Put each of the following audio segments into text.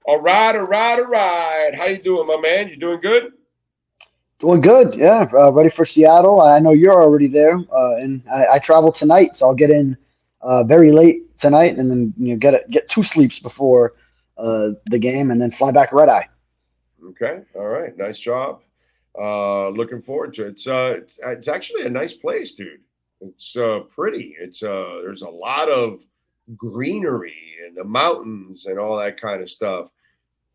All right, all right, all right. How you doing, my man? You doing good? Doing good, yeah. Ready for Seattle. I know you're already there, and I travel tonight, so I'll get in very late tonight, and then get two sleeps before the game, and then fly back red eye. Okay, all right. Nice job. Looking forward to it. It's actually a nice place, dude. It's pretty. It's there's a lot of greenery and the mountains and all that kind of stuff.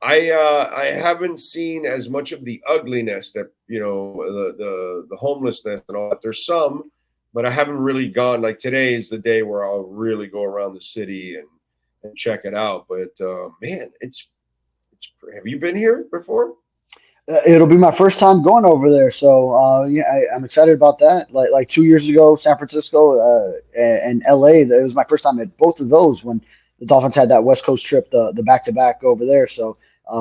I haven't seen as much of the ugliness that the homelessness and all that. There's some, but I haven't really gone. Like today is the day where I'll really go around the city and check it out. But man, it's. Have you been here before? It'll be my first time going over there, so yeah, I'm excited about that. Like 2 years ago, San Francisco and LA, it was my first time at both of those when the Dolphins had that West Coast trip, the back to back over there. So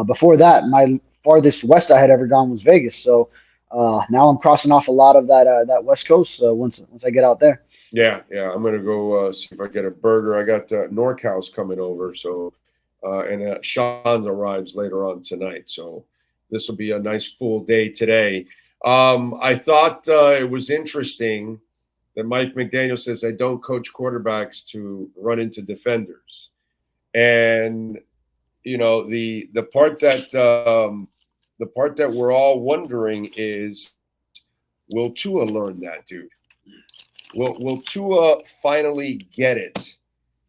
before that, my farthest west I had ever gone was Vegas. So now I'm crossing off a lot of that West Coast once I get out there. Yeah, yeah. I'm gonna go see if I get a burger. I got NorCal's coming over, so and Sean's arrives later on tonight. So this will be a nice full day today. I thought it was interesting that Mike McDaniel says I don't coach quarterbacks to run into defenders, and the part that we're all wondering is, will Tua learn that, dude? Will Tua finally get it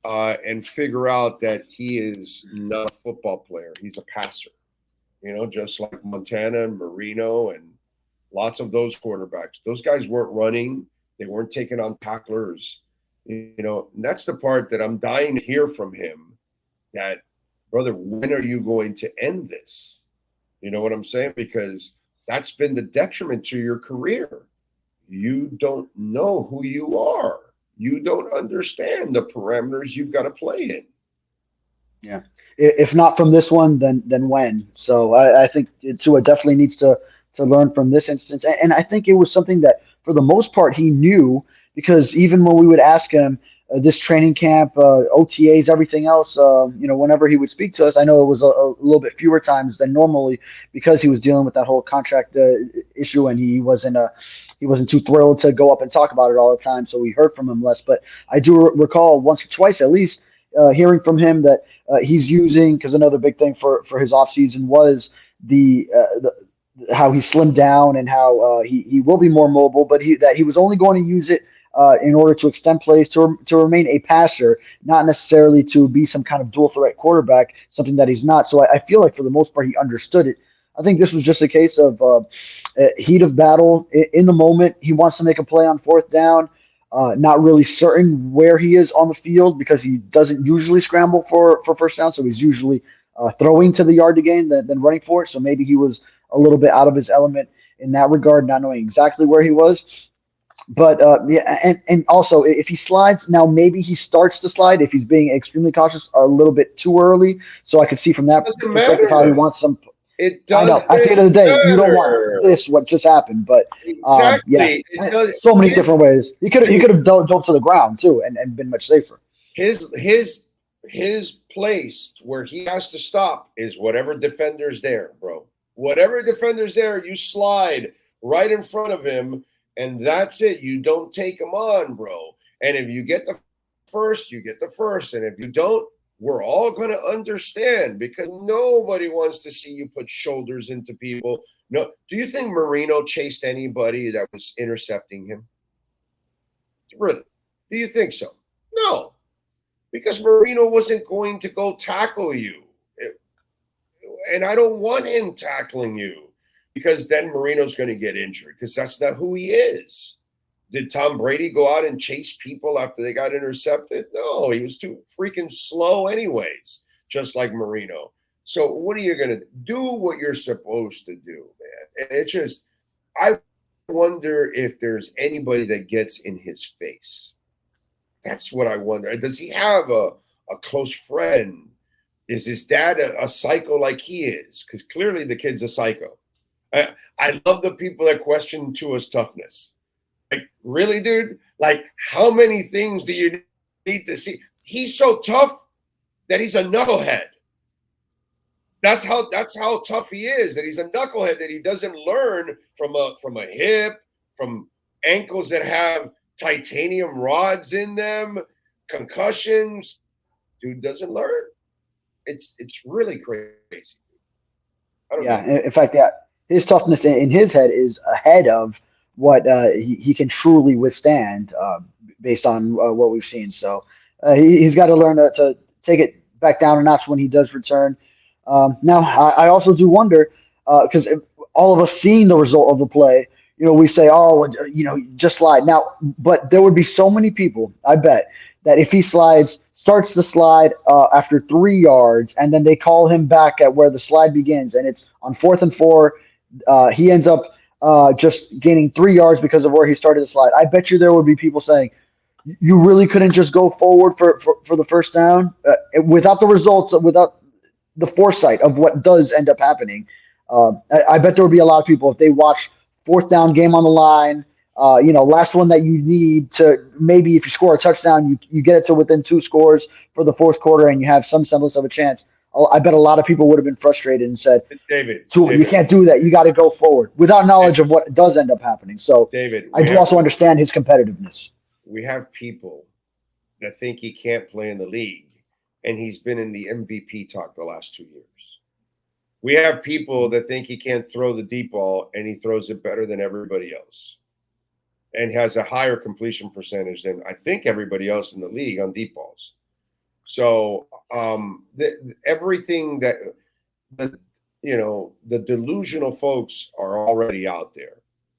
and figure out that he is not a football player? He's a passer, just like Montana and Marino and lots of those quarterbacks. Those guys weren't running. They weren't taking on tacklers. And that's the part that I'm dying to hear from him, that, brother, when are you going to end this? You know what I'm saying? Because that's been the detriment to your career. You don't know who you are. You don't understand the parameters you've got to play in. Yeah. If not from this one, then when? So I think Tua definitely needs to learn from this instance, and I think it was something that for the most part he knew because even when we would ask him this training camp, OTAs, everything else, whenever he would speak to us, I know it was a little bit fewer times than normally because he was dealing with that whole contract issue, and he wasn't too thrilled to go up and talk about it all the time. So we heard from him less. But I do recall once or twice at least hearing from him that he's using, because another big thing for his offseason was the how he slimmed down and how he will be more mobile, but that he was only going to use it in order to extend plays to remain a passer, not necessarily to be some kind of dual threat quarterback, something that he's not. So I feel like for the most part he understood it. I think this was just a case of heat of battle in the moment. He wants to make a play on fourth down. Not really certain where he is on the field because he doesn't usually scramble for first down, so he's usually throwing to the yard to gain than running for it. So maybe he was a little bit out of his element in that regard, not knowing exactly where he was. But yeah, and also if he slides now, maybe he starts to slide if he's being extremely cautious a little bit too early. So I could see from that Doesn't perspective how he matter. wants some. It I know. doesn't At the end of the day, you don't want matter. this what just happened, but yeah, Exactly. It does. so many different ways. He could have dove to the ground too and been much safer. his his his place where he has to stop is whatever defender's there, bro. Whatever defender's there, you slide right in front of him, and that's it. You don't take him on, bro. And if you get the first, you get the first. And if you don't, we're all going to understand because nobody wants to see you put shoulders into people. No, do you think Marino chased anybody that was intercepting him? Really? Do you think so? No, because Marino wasn't going to go tackle you. And I don't want him tackling you because then Marino's going to get injured because that's not who he is. Did Tom Brady go out and chase people after they got intercepted? No, he was too freaking slow anyways, just like Marino. So what are you going to do? What you're supposed to do, man. It's just, I wonder if there's anybody that gets in his face. That's what I wonder. Does he have a close friend? Is his dad a psycho like he is? Because clearly the kid's a psycho. I love the people that question Tua's toughness. Like, really, dude? Like, how many things do you need to see? He's so tough that he's a knucklehead. That's how tough he is. That he's a knucklehead. That he doesn't learn from a hip, from ankles that have titanium rods in them, concussions. Dude doesn't learn. It's really crazy. I don't know. In fact, his toughness in his head is ahead of what he can truly withstand based on what we've seen. So he's got to learn to take it back down a notch when he does return. Now, I also do wonder because all of us seeing the result of the play, we say, oh, just slide. Now, but there would be so many people, I bet, that if he starts the slide after 3 yards, and then they call him back at where the slide begins, and it's on 4th and 4, he ends up just gaining 3 yards because of where he started the slide. I bet you there would be people saying, you really couldn't just go forward for the first down without the results, without the foresight of what does end up happening. I bet there would be a lot of people if they watch 4th down, game on the line, last one that you need to, maybe if you score a touchdown, you get it to within 2 scores for the 4th quarter and you have some semblance of a chance. I bet a lot of people would have been frustrated and said, David, you can't do that. You got to go forward without knowledge of what does end up happening. So David, I do also understand his competitiveness. We have people that think he can't play in the league, and he's been in the MVP talk the last 2 years. We have people that think he can't throw the deep ball, and he throws it better than everybody else and has a higher completion percentage than I think everybody else in the league on deep balls. So everything that the delusional folks are already out there.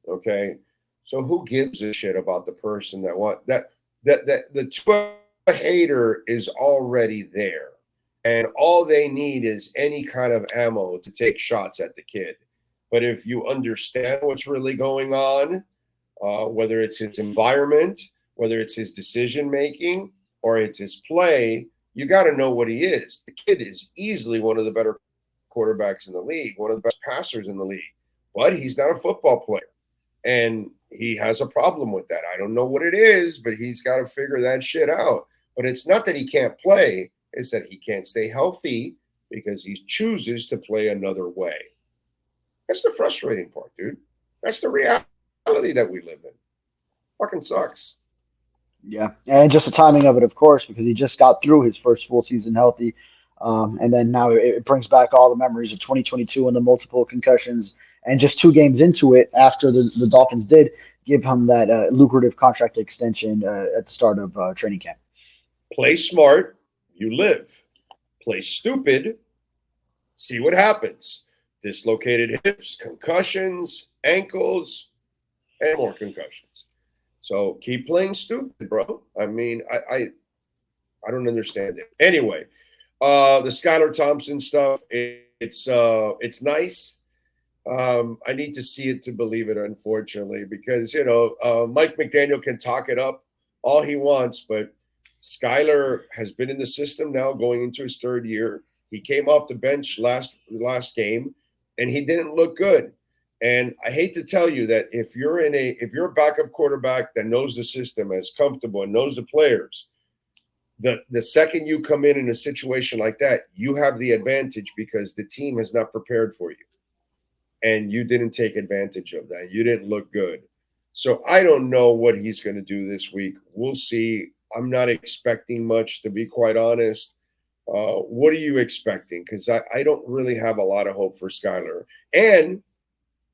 Okay, so who gives a shit about the person that the TUA hater is already there, and all they need is any kind of ammo to take shots at the kid. But if you understand what's really going on, whether it's his environment, whether it's his decision making, or it's his play, you got to know what he is. The kid is easily one of the better quarterbacks in the league, one of the best passers in the league, but he's not a football player. And he has a problem with that. I don't know what it is, but he's got to figure that shit out. But it's not that he can't play. It's that he can't stay healthy because he chooses to play another way. That's the frustrating part, dude. That's the reality that we live in. Fucking sucks. Yeah, and just the timing of it, of course, because he just got through his first full season healthy. And then now it brings back all the memories of 2022 and the multiple concussions. And just 2 games into it, after the Dolphins did give him that lucrative contract extension at the start of training camp. Play smart, you live. Play stupid, see what happens. Dislocated hips, concussions, ankles, and more concussions. So keep playing stupid, bro. I mean, I don't understand it. Anyway, the Skyler Thompson stuff, it's nice. I need to see it to believe it, unfortunately, because, Mike McDaniel can talk it up all he wants, but Skyler has been in the system now going into his 3rd year. He came off the bench last game, and he didn't look good. And I hate to tell you that if you're a backup quarterback that knows the system, is comfortable, and knows the players, the second you come in a situation like that, you have the advantage because the team has not prepared for you. And you didn't take advantage of that. You didn't look good. So I don't know what he's going to do this week. We'll see. I'm not expecting much, to be quite honest. What are you expecting? Because I don't really have a lot of hope for Skyler. And,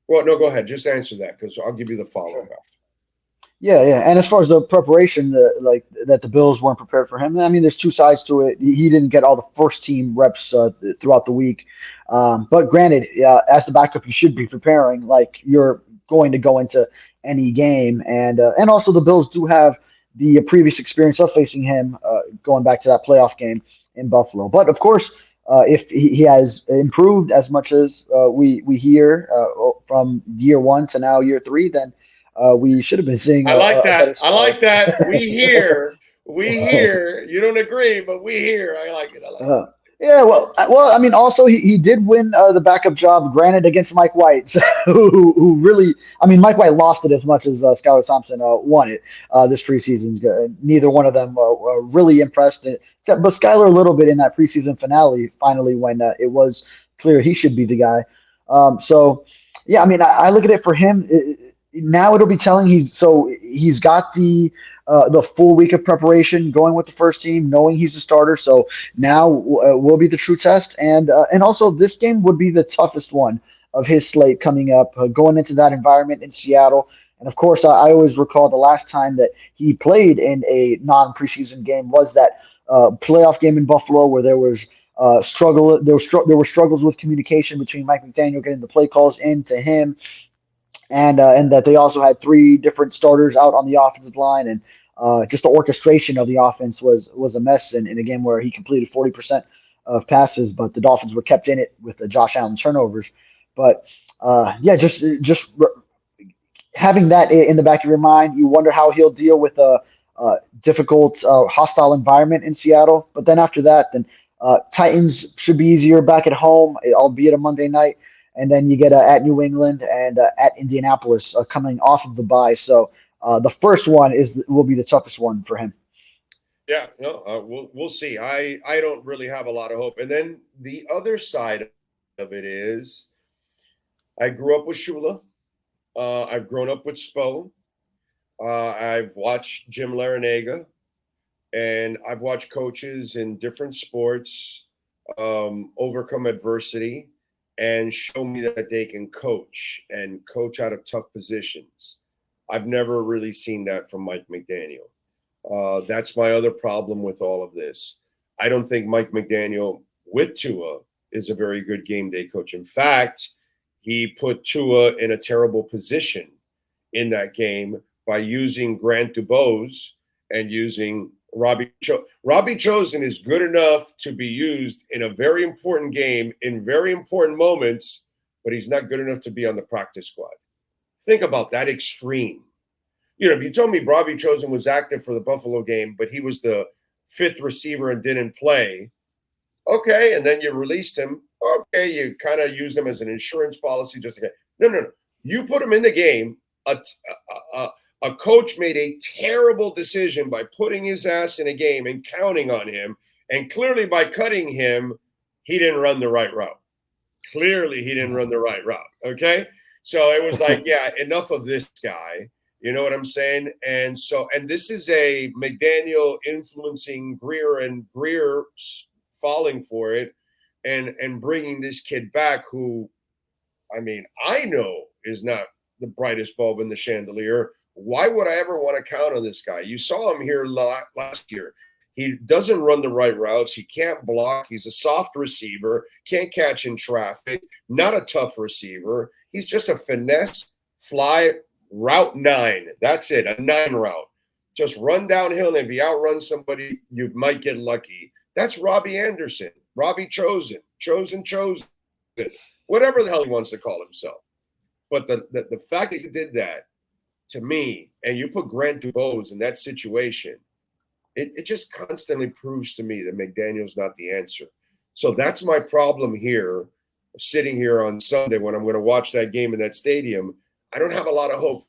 well, no, go ahead. Just answer that because I'll give you the follow-up. Yeah. And as far as the preparation, that the Bills weren't prepared for him, I mean, there's 2 sides to it. He didn't get all the first-team reps throughout the week. But granted, as the backup, you should be preparing like you're going to go into any game. And also the Bills do have the previous experience of facing him going back to that playoff game in Buffalo. But, of course, if he has improved as much as we hear from year 1 to now year 3, then we should have been seeing. I like that. We hear. You don't agree, but we hear. I like it. Yeah, well, I mean, also he did win the backup job, granted against Mike White, who really, I mean, Mike White lost it as much as Skyler Thompson won it this preseason. Neither one of them really impressed, but Skyler a little bit in that preseason finale. Finally, when it was clear he should be the guy. So yeah, I mean, I look at it for him. Now it'll be telling. He's got the full week of preparation going with the first team, knowing he's a starter. So now will be the true test, and also this game would be the toughest one of his slate coming up, going into that environment in Seattle. And of course, I always recall the last time that he played in a non-preseason game was that playoff game in Buffalo, where there was struggle. There were struggles with communication between Mike McDaniel getting the play calls into him, and that they also had three different starters out on the offensive line, and just the orchestration of the offense was a mess in a game where he completed 40% of passes, but the Dolphins were kept in it with the Josh Allen turnovers. But yeah, just having that in the back of your mind, you wonder how he'll deal with a difficult, hostile environment in Seattle. But then after that, then Titans should be easier back at home, albeit a Monday night. And then you get at New England and at Indianapolis coming off of the bye. So the first one will be the toughest one for him. Yeah, no, we'll see. I don't really have a lot of hope. And then the other side of it is, I grew up with Shula. I've grown up with Spo. I've watched Jim Larinaga, and I've watched coaches in different sports overcome adversity and show me that they can coach out of tough positions. I've never really seen that from Mike McDaniel. That's my other problem with all of this. I don't think Mike McDaniel with Tua is a very good game day coach. In fact, he put Tua in a terrible position in that game by using Grant Dubose and using Robbie Chosen is good enough to be used in a very important game in very important moments, but he's not good enough to be on the practice squad. Think about that extreme. You know, if you told me Robbie Chosen was active for the Buffalo game, but he was the fifth receiver and didn't play, okay, and then you released him, okay, you kind of use him as an insurance policy just to get – no. You put him in the game. A coach made a terrible decision by putting his ass in a game and counting on him. And clearly by cutting him, he didn't run the right route. Clearly he didn't run the right route, okay? So it was like, yeah, enough of this guy. You know what I'm saying? And this is a McDaniel influencing Greer and Greer falling for it and bringing this kid back who, I mean, I know is not the brightest bulb in the chandelier. Why would I ever want to count on this guy? You saw him here last year. He doesn't run the right routes. He can't block. He's a soft receiver, can't catch in traffic, not a tough receiver. He's just a finesse fly route 9. That's it, a 9 route. Just run downhill, and if he outruns somebody, you might get lucky. That's Robbie Anderson, Robbie Chosen, whatever the hell he wants to call himself. But the fact that you did that, to me, and you put Grant Dubose in that situation, it just constantly proves to me that McDaniel's not the answer. So that's my problem here, sitting here on Sunday when I'm going to watch that game in that stadium. I don't have a lot of hope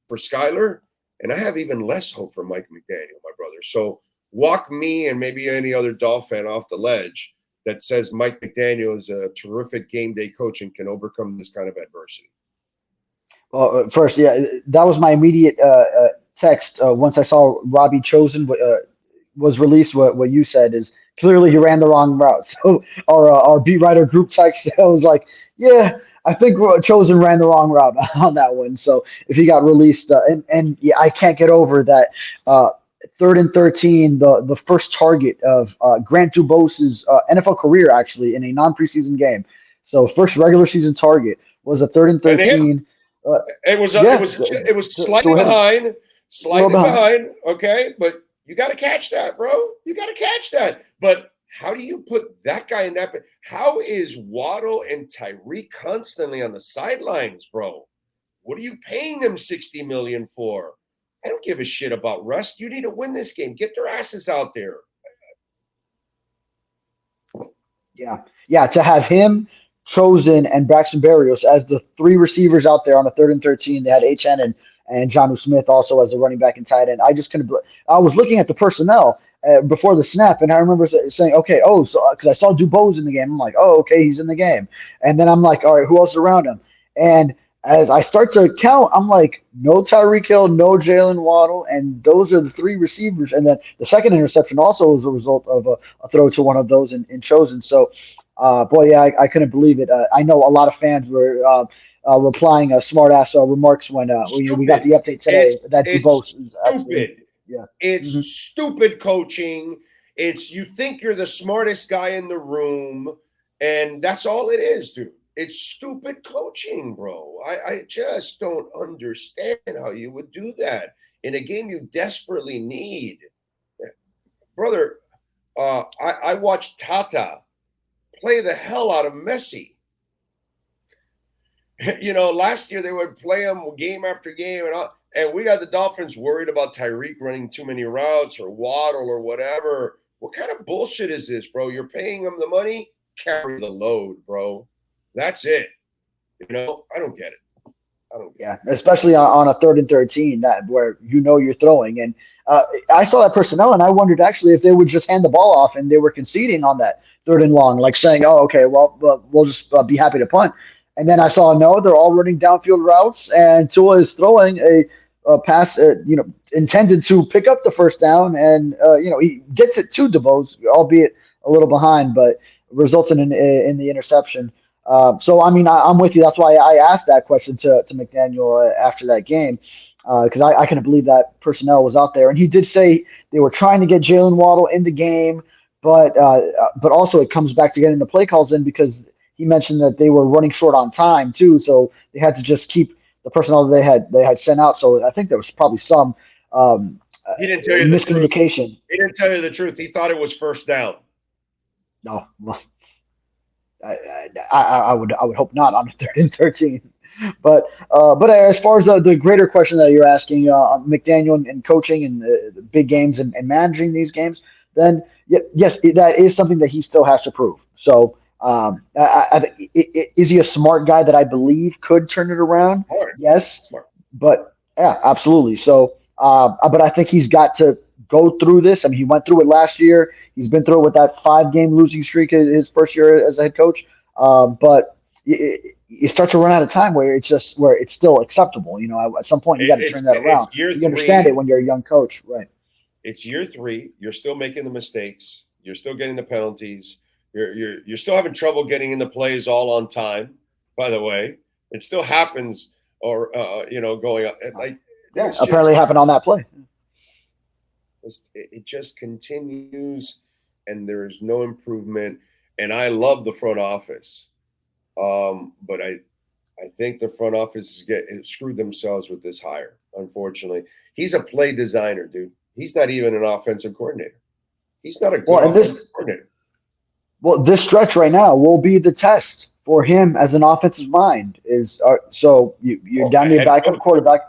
for Skyler, and I have even less hope for Mike McDaniel, my brother. So walk me and maybe any other Dolphin fan off the ledge that says Mike McDaniel is a terrific game day coach and can overcome this kind of adversity. Well, first, yeah, that was my immediate text once I saw Robbie Chosen was released. What you said is clearly he ran the wrong route. So our beat writer group text, I was like, yeah, I think Chosen ran the wrong route on that one. So if he got released, and yeah, I can't get over that 3rd and 13, the first target of Grant Dubose's NFL career, actually, in a non-preseason game. So first regular season target was a 3rd and 13. It was slightly behind. Okay, but you got to catch that, bro. You got to catch that. But how do you put that guy in that? How is Waddle and Tyreek constantly on the sidelines, bro? What are you paying them $60 million for? I don't give a shit about rest. You need to win this game. Get their asses out there. Yeah. To have him, Chosen, and Braxton Berrios as the 3 receivers out there on the 3rd and 13. They had HN and Jonnu Smith also as a running back and tight end. I just couldn't. I was looking at the personnel before the snap, and I remember saying, "Okay, oh, so because I saw Dubose in the game, I'm like, oh, okay, he's in the game." And then I'm like, "All right, who else is around him?" And as I start to count, I'm like, no Tyreek Hill, no Jalen Waddle, and those are the three receivers. And then the second interception also was a result of a throw to one of those in chosen. So, boy, yeah, I couldn't believe it. I know a lot of fans were replying smart ass remarks when we got Stupid. the update today that It's Dubose is absolutely, stupid. yeah. It's Hmm. stupid coaching. It's you think you're the smartest guy in the room, and that's all it is, dude. It's stupid coaching, bro. I just don't understand how you would do that in a game you desperately need. Brother, I watched Tata play the hell out of Messi. Last year they would play him game after game, and we got the Dolphins worried about Tyreek running too many routes or Waddle or whatever. What kind of bullshit is this, bro? You're paying him the money, carry the load, bro. That's it. I don't get it. Yeah, especially on a 3rd and 13, that where you're throwing. And I saw that personnel, and I wondered actually if they would just hand the ball off and they were conceding on that 3rd and long, like saying, "Oh, okay, well, we'll just be happy to punt." And then I saw no, they're all running downfield routes, and Tua is throwing a pass, intended to pick up the first down, and he gets it to DeBose, albeit a little behind, but results in the interception. So I mean, I'm with you. That's why I asked that question to McDaniel after that game, because I couldn't believe that personnel was out there. And he did say they were trying to get Jalen Waddle in the game, but also it comes back to getting the play calls in, because he mentioned that they were running short on time too, so they had to just keep the personnel that they had sent out. So I think there was probably some He didn't tell you the truth. miscommunication. He didn't tell you the truth. He thought it was first down. No, well, I would hope not on a 3rd and 13. But as far as the greater question that you're asking, McDaniel and coaching and the big games and managing these games, then yes, that is something that he still has to prove. So is he a smart guy that I believe could turn it around? Smart. Yes, Smart. but yeah, absolutely. So, but I think he's got to go through this. I mean, he went through it last year. He's been through it with that 5-game losing streak his first year as a head coach. But you start to run out of time where it's still acceptable. At some point you got to turn that around. It's year You understand three. it when you're a young coach, right? It's year 3. You're still making the mistakes. You're still getting the penalties. You're still having trouble getting into plays all on time. By the way, it still happens, or going up. Like Apparently happened on that play. It just continues, and there is no improvement. And I love the front office, but I think the front office screwed themselves with this hire. Unfortunately, he's a play designer, dude. He's not even an offensive coordinator. He's not a good offensive coordinator. Well, this stretch right now will be the test for him as an offensive mind. So you're down to your backup quarterback.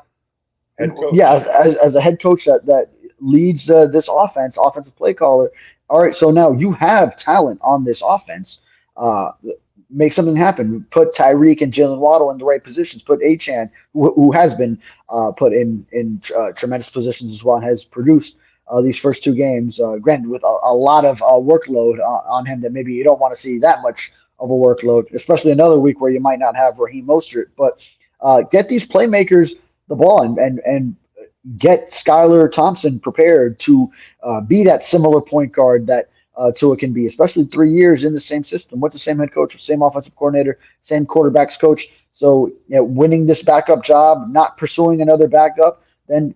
Head coach. Yeah, as a head coach that leads this offensive play caller. All right, so now you have talent on this offense. Make something happen. Put Tyreek and Jalen Waddle in the right positions. Put Achane, who has been put in tremendous positions as well, and has produced these first 2 games. Granted, with a lot of workload on him, that maybe you don't want to see that much of a workload, especially another week where you might not have Raheem Mostert. But get these playmakers the ball and get Skyler Thompson prepared to be that similar point guard that Tua can be, especially 3 years in the same system with the same head coach, the same offensive coordinator, same quarterbacks coach. So winning this backup job, not pursuing another backup, then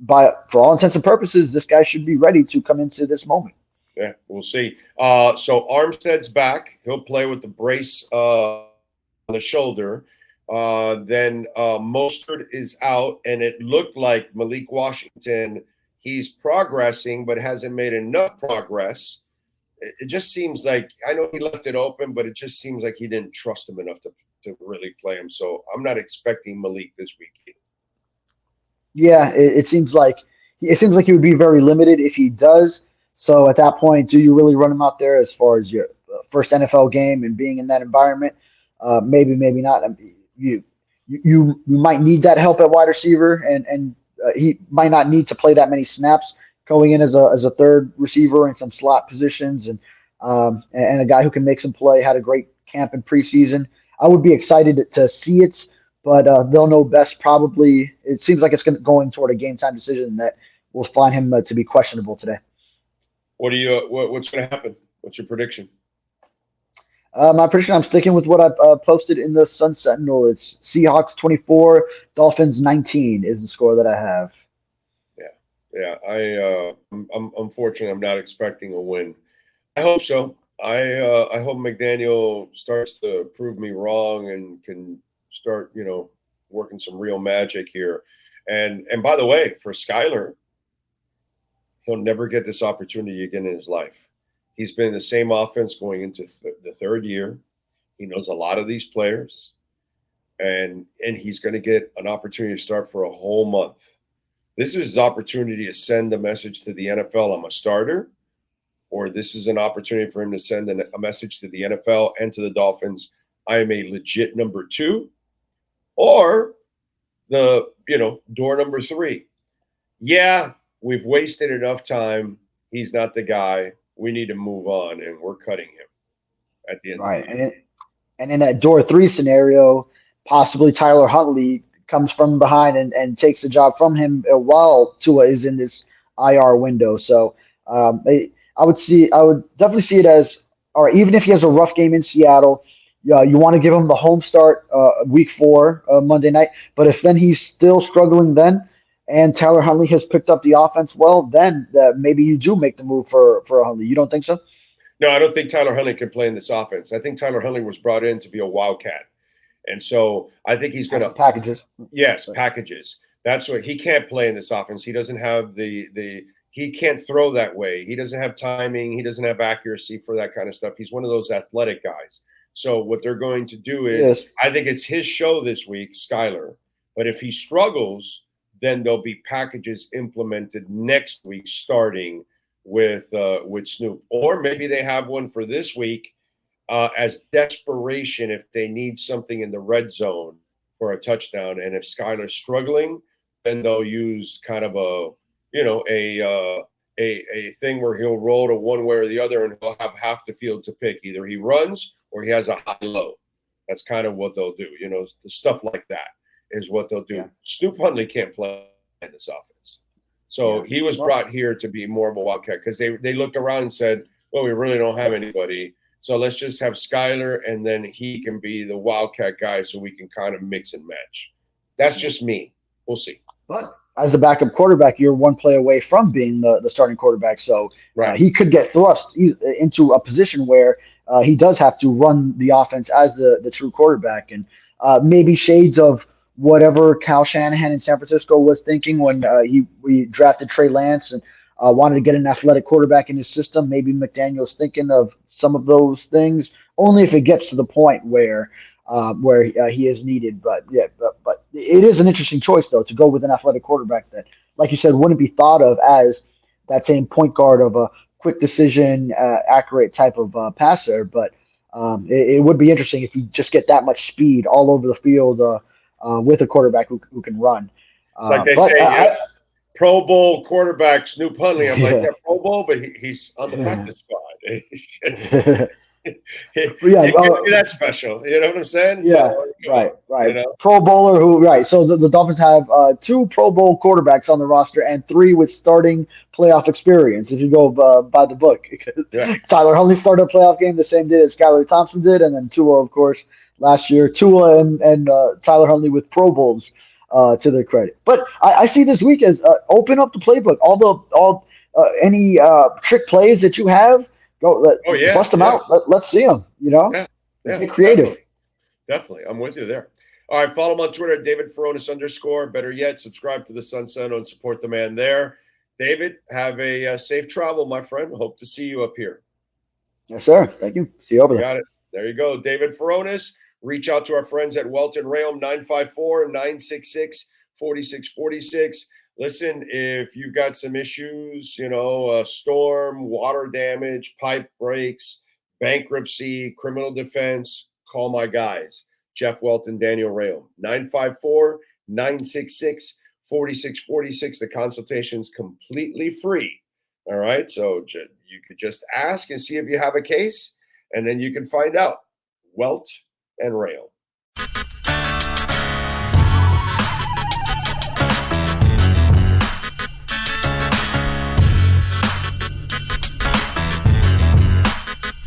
for all intents and purposes, this guy should be ready to come into this moment. Yeah, we'll see. So Armstead's back. He'll play with the brace on the shoulder. Then Mostert is out, and it looked like Malik Washington, he's progressing, but hasn't made enough progress. It just seems like, I know he left it open, but it just seems like he didn't trust him enough to really play him. So I'm not expecting Malik this week either. Yeah, it seems like he would be very limited if he does. So at that point, do you really run him out there as far as your first NFL game and being in that environment? Maybe not. You you might need that help at wide receiver, and he might not need to play that many snaps going in as a third receiver in some slot positions, and a guy who can make some play. Had a great camp in preseason. I would be excited to see it, but they'll know best. Probably, it seems like it's going toward a game time decision that will find him to be questionable today. What do you? What's going to happen? What's your prediction? My prediction, I'm sticking with what I posted in the Sun Sentinel. It's Seahawks 24, Dolphins 19 is the score that I have. Yeah. I'm unfortunately, I'm not expecting a win. I hope so. I hope McDaniel starts to prove me wrong and can start, working some real magic here. And by the way, for Skyler, he'll never get this opportunity again in his life. He's been in the same offense going into the third year. He knows a lot of these players, and he's going to get an opportunity to start for a whole month. This is his opportunity to send a message to the NFL, I'm a starter, or this is an opportunity for him to send a message to the NFL and to the Dolphins, I am a legit number 2, or door number 3. Yeah, we've wasted enough time. He's not the guy. We need to move on, and we're cutting him at the end. Right, and in that door 3 scenario, possibly Tyler Huntley comes from behind and takes the job from him while Tua is in this IR window. So I would definitely see it as, all right, even if he has a rough game in Seattle, you want to give him the home start week 4 Monday night. But if then he's still struggling then, and Tyler Huntley has picked up the offense well, then maybe you do make the move for Huntley. You don't think so? No, I don't think Tyler Huntley can play in this offense. I think Tyler Huntley was brought in to be a wildcat. And so I think he's going to – packages. Yes, packages. That's what – he can't play in this offense. He doesn't have he can't throw that way. He doesn't have timing. He doesn't have accuracy for that kind of stuff. He's one of those athletic guys. So what they're going to do is I think it's his show this week, Skyler. But if he struggles – then there'll be packages implemented next week, starting with Snoop, or maybe they have one for this week as desperation if they need something in the red zone for a touchdown. And if Skyler's struggling, then they'll use kind of a thing where he'll roll to one way or the other, and he'll have half the field to pick. Either he runs or he has a high-low. That's kind of what they'll do. The stuff like that is what they'll do. Yeah. Snoop Huntley can't play in this offense. So he was brought here to be more of a wildcat because they looked around and said, well, we really don't have anybody. So let's just have Skyler, and then he can be the wildcat guy so we can kind of mix and match. That's just me. We'll see. But as the backup quarterback, you're one play away from being the starting quarterback. So he could get thrust into a position where he does have to run the offense as the true quarterback. And maybe shades of whatever Kyle Shanahan in San Francisco was thinking when we drafted Trey Lance and wanted to get an athletic quarterback in his system. Maybe McDaniel's thinking of some of those things, only if it gets to the point where he is needed. But it is an interesting choice, though, to go with an athletic quarterback that, like you said, wouldn't be thought of as that same point guard of a quick decision, accurate type of passer. But it would be interesting if you just get that much speed all over the field with a quarterback who can run. It's like they say, Pro Bowl quarterback Snoop Huntley. I'm like, Pro Bowl, but he's on the practice squad. That's special. You know what I'm saying? Yeah, so, right. Pro Bowler So the Dolphins have 2 Pro Bowl quarterbacks on the roster and 3 with starting playoff experience, if you go by the book. Tyler Huntley started a playoff game the same day as Skyler Thompson did, and then Tua, of course, last year. Tua and Tyler Huntley with Pro Bowls to their credit. But I see this week as open up the playbook. Any trick plays that you have, bust them out. Let's see them. Get creative. Definitely. I'm with you there. All right, follow him on Twitter at David Furones _. Better yet, subscribe to the Sun Sentinel and support the man there. David, have a safe travel, my friend. Hope to see you up here. Yes, sir. Thank you. See you over there. Got it. There you go. David Furones. Reach out to our friends at Welt Rheaume 954-966-4646. Listen, if you've got some issues, storm, water damage, pipe breaks, bankruptcy, criminal defense, call my guys. Jeff Welt and Daniel Rheaume. 954-966-4646. The consultation's completely free. All right, so you could just ask and see if you have a case, and then you can find out. Welt and Rheaume.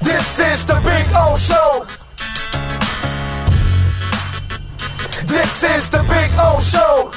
This is the Big O Show. This is the Big O Show.